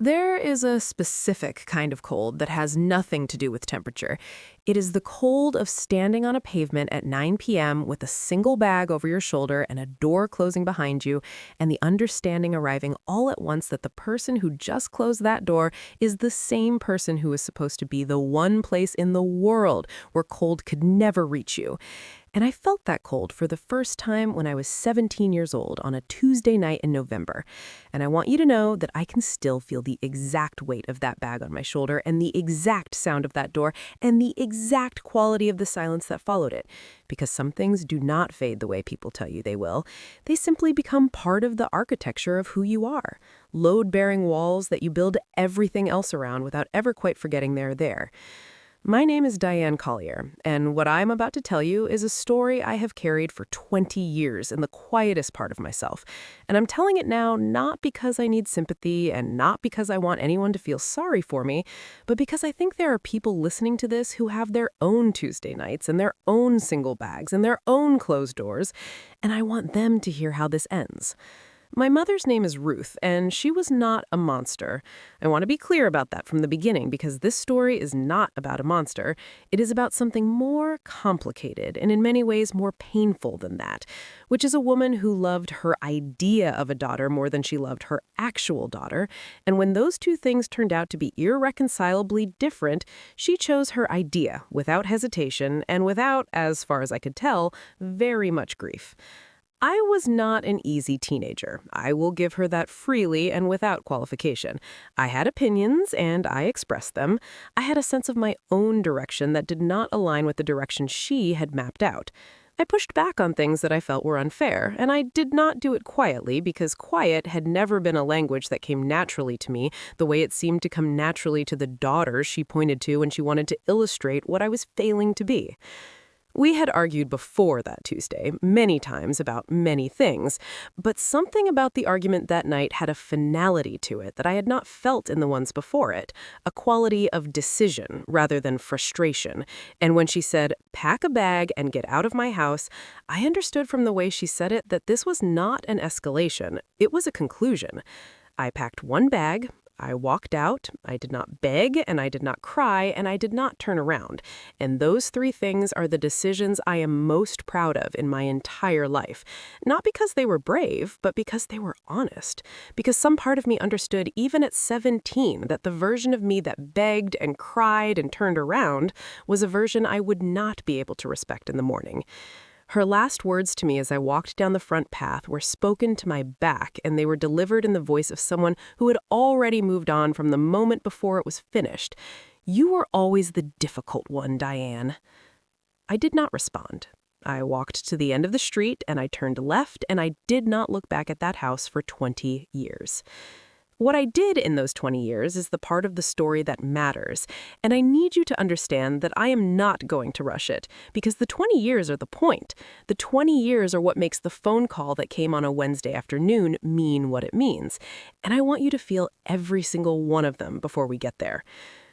There is a specific kind of cold that has nothing to do with temperature. It is the cold of standing on a pavement at 9 p.m. with a single bag over your shoulder and a door closing behind you, and the understanding arriving all at once that the person who just closed that door is the same person who is supposed to be the one place in the world where cold could never reach you. And I felt that cold for the first time when I was 17 years old on a Tuesday night in November. And I want you to know that I can still feel the exact weight of that bag on my shoulder and the exact sound of that door and the exact quality of the silence that followed it. Because some things do not fade the way people tell you they will. They simply become part of the architecture of who you are. Load-bearing walls that you build everything else around without ever quite forgetting they're there. My name is Diane Collier, and what I'm about to tell you is a story I have carried for 20 years in the quietest part of myself. And I'm telling it now not because I need sympathy and not because I want anyone to feel sorry for me, but because I think there are people listening to this who have their own Tuesday nights and their own single bags and their own closed doors, and I want them to hear how this ends. My mother's name is Ruth, and she was not a monster. I want to be clear about that from the beginning because this story is not about a monster. It is about something more complicated and in many ways more painful than that, which is a woman who loved her idea of a daughter more than she loved her actual daughter. And when those two things turned out to be irreconcilably different, she chose her idea without hesitation and without, as far as I could tell, very much grief. I was not an easy teenager. I will give her that freely and without qualification. I had opinions, and I expressed them. I had a sense of my own direction that did not align with the direction she had mapped out. I pushed back on things that I felt were unfair, and I did not do it quietly because quiet had never been a language that came naturally to me the way it seemed to come naturally to the daughters she pointed to when she wanted to illustrate what I was failing to be. We had argued before that Tuesday, many times about many things, but something about the argument that night had a finality to it that I had not felt in the ones before it, a quality of decision rather than frustration. And when she said, "Pack a bag and get out of my house," I understood from the way she said it that this was not an escalation, it was a conclusion. I packed one bag. I walked out, I did not beg, and I did not cry, and I did not turn around. And those three things are the decisions I am most proud of in my entire life. Not because they were brave, but because they were honest. Because some part of me understood, even at 17, that the version of me that begged and cried and turned around was a version I would not be able to respect in the morning. Her last words to me as I walked down the front path were spoken to my back, and they were delivered in the voice of someone who had already moved on from the moment before it was finished. "You were always the difficult one, Diane." I did not respond. I walked to the end of the street, and I turned left, and I did not look back at that house for 20 years. What I did in those 20 years is the part of the story that matters, and I need you to understand that I am not going to rush it, because the 20 years are the point. The 20 years are what makes the phone call that came on a Wednesday afternoon mean what it means, and I want you to feel every single one of them before we get there.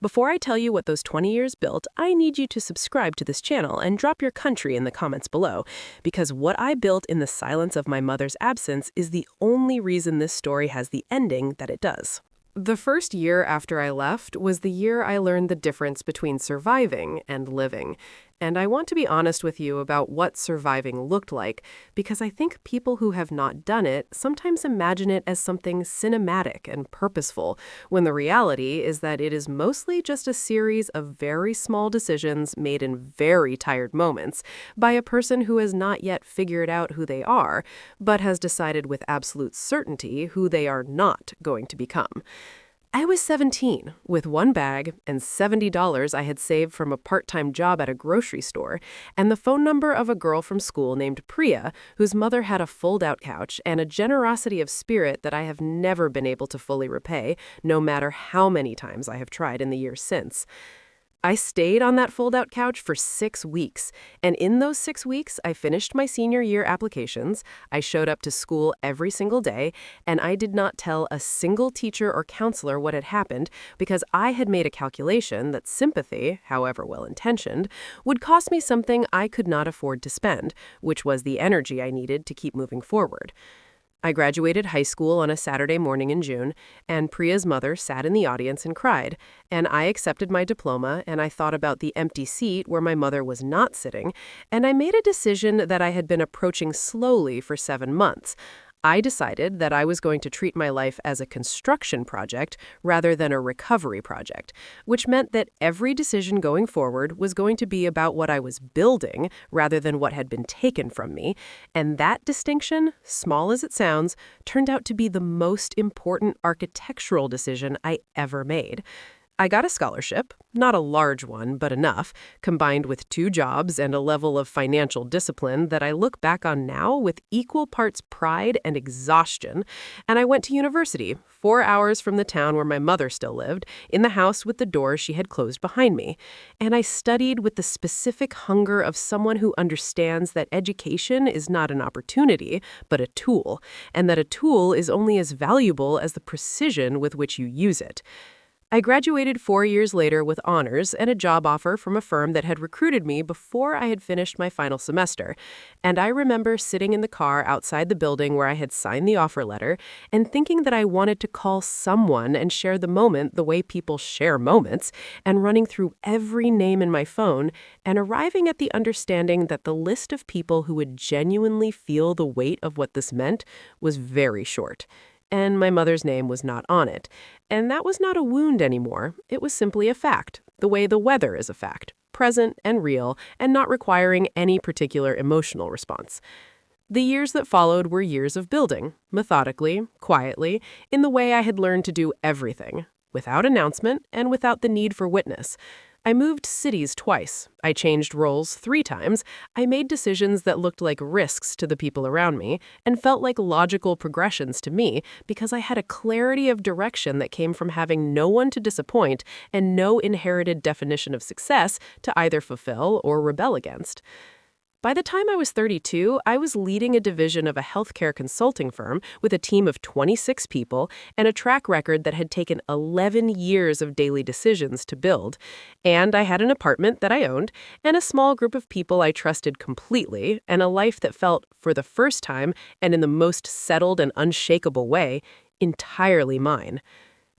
Before I tell you what those 20 years built, I need you to subscribe to this channel and drop your country in the comments below, because what I built in the silence of my mother's absence is the only reason this story has the ending that it does. The first year after I left was the year I learned the difference between surviving and living. And I want to be honest with you about what surviving looked like, because I think people who have not done it sometimes imagine it as something cinematic and purposeful, when the reality is that it is mostly just a series of very small decisions made in very tired moments by a person who has not yet figured out who they are, but has decided with absolute certainty who they are not going to become. I was 17, with one bag and $70 I had saved from a part-time job at a grocery store, and the phone number of a girl from school named Priya, whose mother had a fold-out couch and a generosity of spirit that I have never been able to fully repay, no matter how many times I have tried in the years since. I stayed on that fold-out couch for 6 weeks, and in those 6 weeks, I finished my senior year applications, I showed up to school every single day, and I did not tell a single teacher or counselor what had happened because I had made a calculation that sympathy, however well-intentioned, would cost me something I could not afford to spend, which was the energy I needed to keep moving forward. I graduated high school on a Saturday morning in June, and Priya's mother sat in the audience and cried. And I accepted my diploma, and I thought about the empty seat where my mother was not sitting, and I made a decision that I had been approaching slowly for 7 months. I decided that I was going to treat my life as a construction project rather than a recovery project, which meant that every decision going forward was going to be about what I was building rather than what had been taken from me. And that distinction, small as it sounds, turned out to be the most important architectural decision I ever made. I got a scholarship, not a large one, but enough, combined with 2 jobs and a level of financial discipline that I look back on now with equal parts pride and exhaustion. And I went to university, 4 hours from the town where my mother still lived, in the house with the door she had closed behind me. And I studied with the specific hunger of someone who understands that education is not an opportunity, but a tool, and that a tool is only as valuable as the precision with which you use it. I graduated 4 years later with honors and a job offer from a firm that had recruited me before I had finished my final semester. And I remember sitting in the car outside the building where I had signed the offer letter and thinking that I wanted to call someone and share the moment the way people share moments, and running through every name in my phone and arriving at the understanding that the list of people who would genuinely feel the weight of what this meant was very short. And my mother's name was not on it. And that was not a wound anymore. It was simply a fact, the way the weather is a fact, present and real, and not requiring any particular emotional response. The years that followed were years of building, methodically, quietly, in the way I had learned to do everything, without announcement and without the need for witness. I moved cities twice. I changed roles 3 times. I made decisions that looked like risks to the people around me and felt like logical progressions to me because I had a clarity of direction that came from having no one to disappoint and no inherited definition of success to either fulfill or rebel against. By the time I was 32, I was leading a division of a healthcare consulting firm with a team of 26 people and a track record that had taken 11 years of daily decisions to build. And I had an apartment that I owned and a small group of people I trusted completely and a life that felt, for the first time and in the most settled and unshakable way, entirely mine.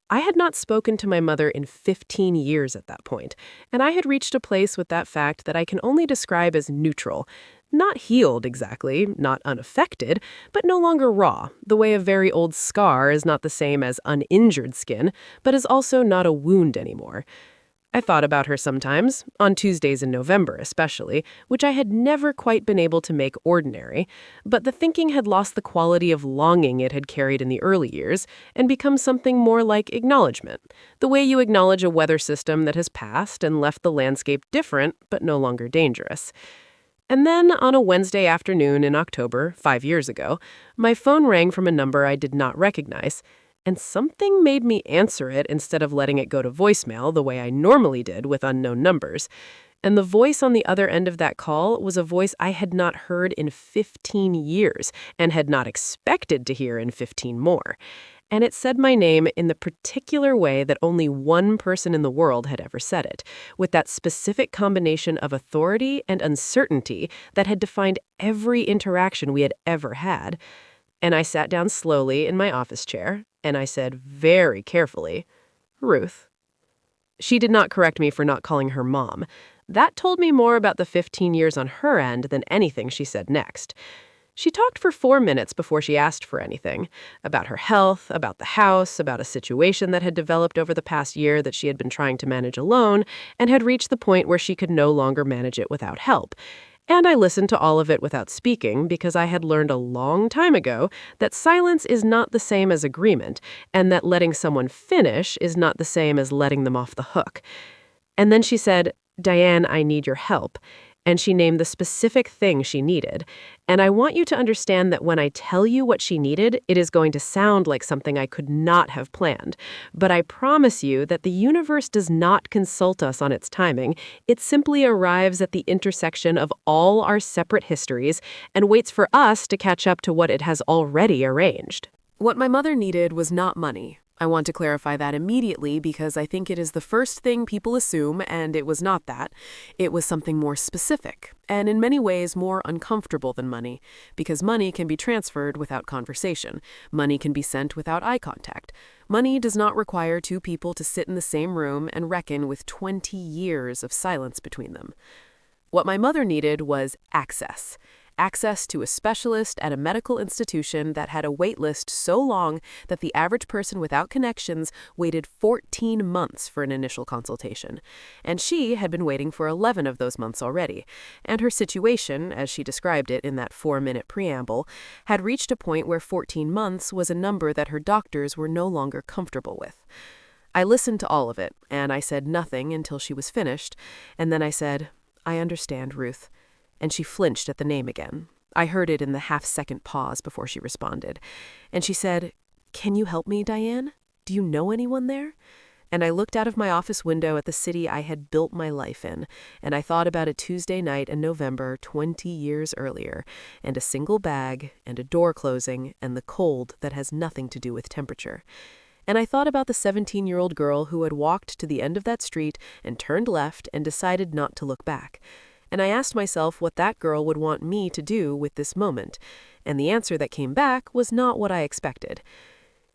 I had not spoken to my mother in 15 years at that point, and I had reached a place with that fact that I can only describe as neutral. Not healed exactly, not unaffected, but no longer raw, the way a very old scar is not the same as uninjured skin, but is also not a wound anymore. I thought about her sometimes, on Tuesdays in November especially, which I had never quite been able to make ordinary, but the thinking had lost the quality of longing it had carried in the early years and become something more like acknowledgement, the way you acknowledge a weather system that has passed and left the landscape different but no longer dangerous. And then, on a Wednesday afternoon in October, 5 years ago, my phone rang from a number I did not recognize, and something made me answer it instead of letting it go to voicemail the way I normally did with unknown numbers. And the voice on the other end of that call was a voice I had not heard in 15 years and had not expected to hear in 15 more. And it said my name in the particular way that only one person in the world had ever said it, with that specific combination of authority and uncertainty that had defined every interaction we had ever had. And I sat down slowly in my office chair, and I said very carefully, "Ruth." She did not correct me for not calling her mom. That told me more about the 15 years on her end than anything she said next. She talked for 4 minutes before she asked for anything, about her health, about the house, about a situation that had developed over the past year that she had been trying to manage alone and had reached the point where she could no longer manage it without help. And I listened to all of it without speaking because I had learned a long time ago that silence is not the same as agreement, and that letting someone finish is not the same as letting them off the hook. And then she said, "Diane, I need your help." And she named the specific thing she needed. And I want you to understand that when I tell you what she needed, it is going to sound like something I could not have planned. But I promise you that the universe does not consult us on its timing. It simply arrives at the intersection of all our separate histories and waits for us to catch up to what it has already arranged. What my mother needed was not money. I want to clarify that immediately because I think it is the first thing people assume, and it was not that. It was something more specific, and in many ways more uncomfortable than money, because money can be transferred without conversation. Money can be sent without eye contact. Money does not require two people to sit in the same room and reckon with 20 years of silence between them. What my mother needed was access. Access to a specialist at a medical institution that had a wait list so long that the average person without connections waited 14 months for an initial consultation. And she had been waiting for 11 of those months already. And her situation, as she described it in that 4-minute preamble, had reached a point where 14 months was a number that her doctors were no longer comfortable with. I listened to all of it, and I said nothing until she was finished, and then I said, "I understand, Ruth." And she flinched at the name again. I heard it in the half-second pause before she responded. And she said, "Can you help me, Diane? Do you know anyone there?" And I looked out of my office window at the city I had built my life in, and I thought about a Tuesday night in November 20 years earlier, and a single bag, and a door closing, and the cold that has nothing to do with temperature. And I thought about the 17-year-old girl who had walked to the end of that street and turned left and decided not to look back. And I asked myself what that girl would want me to do with this moment, and the answer that came back was not what I expected.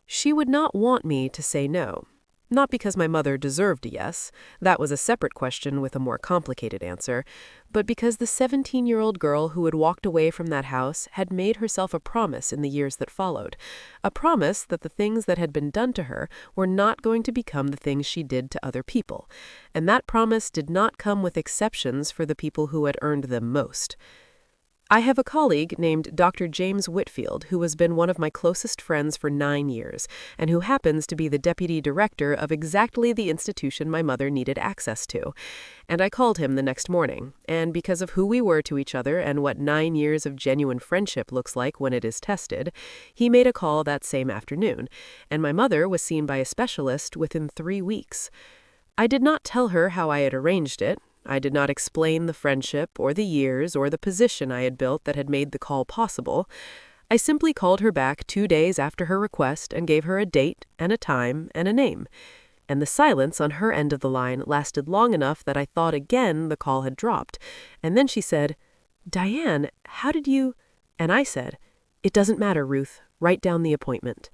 She would not want me to say no. Not because my mother deserved a yes, that was a separate question with a more complicated answer, but because the 17-year-old girl who had walked away from that house had made herself a promise in the years that followed, a promise that the things that had been done to her were not going to become the things she did to other people, and that promise did not come with exceptions for the people who had earned them most. I have a colleague named Dr. James Whitfield who has been one of my closest friends for 9 years and who happens to be the deputy director of exactly the institution my mother needed access to. And I called him the next morning, and because of who we were to each other and what 9 years of genuine friendship looks like when it is tested, he made a call that same afternoon, and my mother was seen by a specialist within 3 weeks. I did not tell her how I had arranged it. I did not explain the friendship or the years or the position I had built that had made the call possible. I simply called her back 2 days after her request and gave her a date and a time and a name. And the silence on her end of the line lasted long enough that I thought again the call had dropped. And then she said, "Diane, how did you—" And I said, "It doesn't matter, Ruth. Write down the appointment."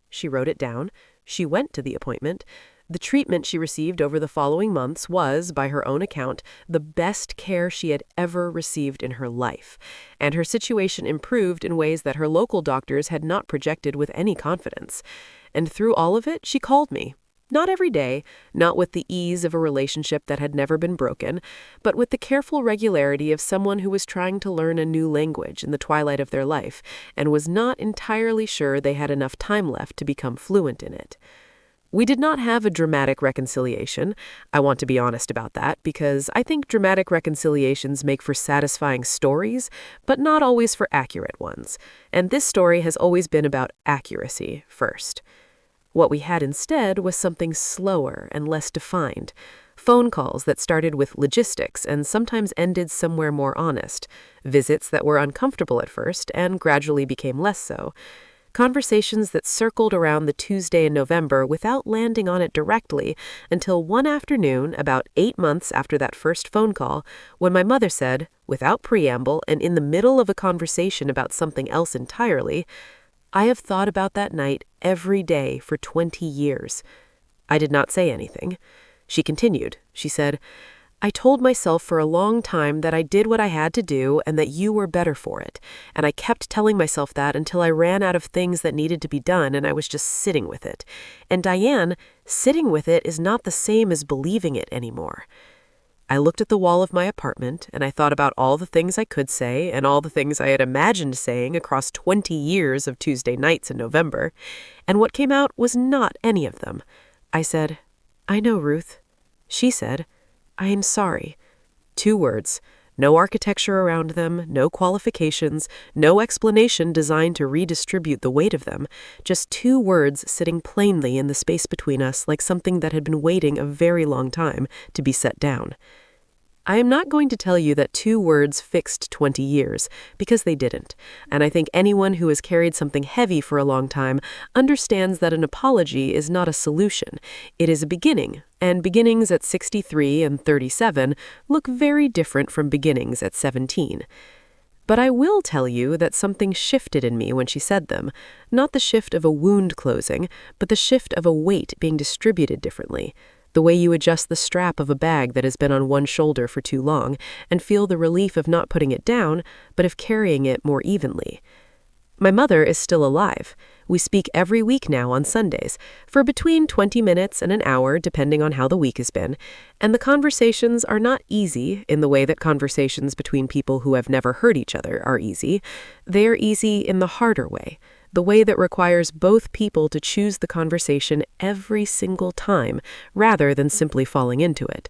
She wrote it down. She went to the appointment. The treatment she received over the following months was, by her own account, the best care she had ever received in her life, and her situation improved in ways that her local doctors had not projected with any confidence. And through all of it, she called me. Not every day, not with the ease of a relationship that had never been broken, but with the careful regularity of someone who was trying to learn a new language in the twilight of their life and was not entirely sure they had enough time left to become fluent in it. We did not have a dramatic reconciliation. I want to be honest about that because I think dramatic reconciliations make for satisfying stories, but not always for accurate ones. And this story has always been about accuracy first. What we had instead was something slower and less defined. Phone calls that started with logistics and sometimes ended somewhere more honest. Visits that were uncomfortable at first and gradually became less so. Conversations that circled around the Tuesday in November without landing on it directly until one afternoon, about 8 months after that first phone call, when my mother said, without preamble and in the middle of a conversation about something else entirely, "I have thought about that night every day for 20 years. I did not say anything. She continued. She said, "I told myself for a long time that I did what I had to do and that you were better for it. And I kept telling myself that until I ran out of things that needed to be done and I was just sitting with it. And Diane, sitting with it is not the same as believing it anymore." I looked at the wall of my apartment and I thought about all the things I could say and all the things I had imagined saying across 20 years of Tuesday nights in November. And what came out was not any of them. I said, "I know, Ruth." She said, "I am sorry." 2 words, no architecture around them, no qualifications, no explanation designed to redistribute the weight of them, just 2 words sitting plainly in the space between us like something that had been waiting a very long time to be set down. I am not going to tell you that 2 words fixed 20 years, because they didn't. And I think anyone who has carried something heavy for a long time understands that an apology is not a solution. It is a beginning, and beginnings at 63 and 37 look very different from beginnings at 17. But I will tell you that something shifted in me when she said them. Not the shift of a wound closing, but the shift of a weight being distributed differently. The way you adjust the strap of a bag that has been on one shoulder for too long and feel the relief of not putting it down, but of carrying it more evenly. My mother is still alive. We speak every week now on Sundays, for between 20 minutes and an hour, depending on how the week has been, and the conversations are not easy in the way that conversations between people who have never heard each other are easy. They are easy in the harder way, the way that requires both people to choose the conversation every single time, rather than simply falling into it.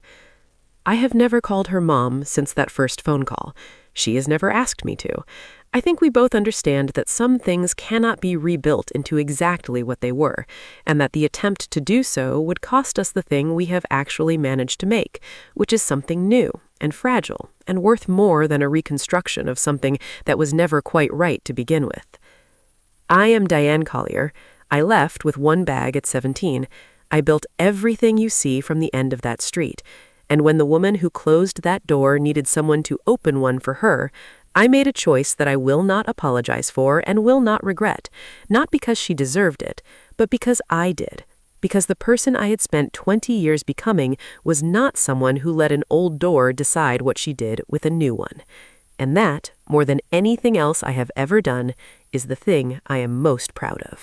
I have never called her mom since that first phone call. She has never asked me to. I think we both understand that some things cannot be rebuilt into exactly what they were, and that the attempt to do so would cost us the thing we have actually managed to make, which is something new and fragile and worth more than a reconstruction of something that was never quite right to begin with. I am Diane Collier. I left with one bag at 17. I built everything you see from the end of that street. And when the woman who closed that door needed someone to open one for her, I made a choice that I will not apologize for and will not regret, not because she deserved it, but because I did. Because the person I had spent 20 years becoming was not someone who let an old door decide what she did with a new one. And that, more than anything else I have ever done, is the thing I am most proud of.